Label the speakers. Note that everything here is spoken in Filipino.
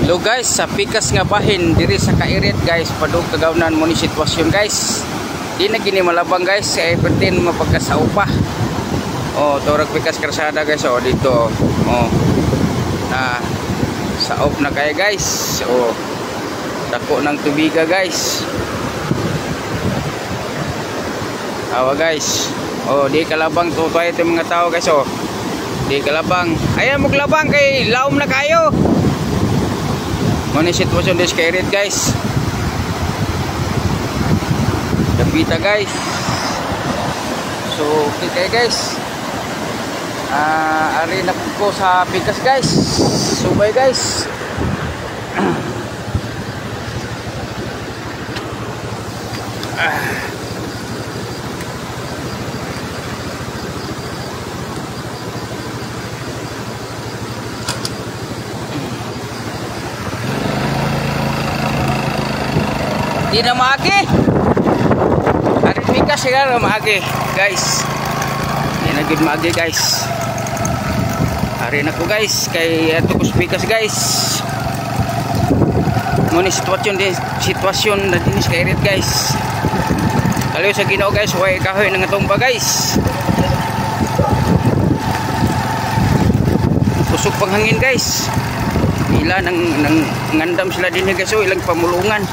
Speaker 1: Hello guys, sa pikas nga bahin diri sa Kairit guys, padung kagawnan mo ni sitwasyon guys. Di na gini malabang guys, kay pertin mapagkasao pa. Oh, torag pikas karsada guys, oh dito. Oh. Na saop na kay guys. Oh. Dako ng tubiga guys. Awa guys. Oh, di kalabang tutoy ito mga tao guys, oh. Di kalabang. Ayan mo labang kay laom na kayo. Muna sitwasyon des Kairit guys. Dapita guys. So okay guys. Ari na ko sa pikas guys. Subay guys. Di na maagi. Ari pikas sila na maagi guys. Di na gud maagi guys. Ari na ko guys kay ato ko pikas guys. Muna sitwasyon na dinis Kairit guys. Kaliw sa Ginoo guys, way kahoy nang atumba guys. Usok panghangin guys. Ila nang ngandam sila dinhi guys, oh ilang pamulungan.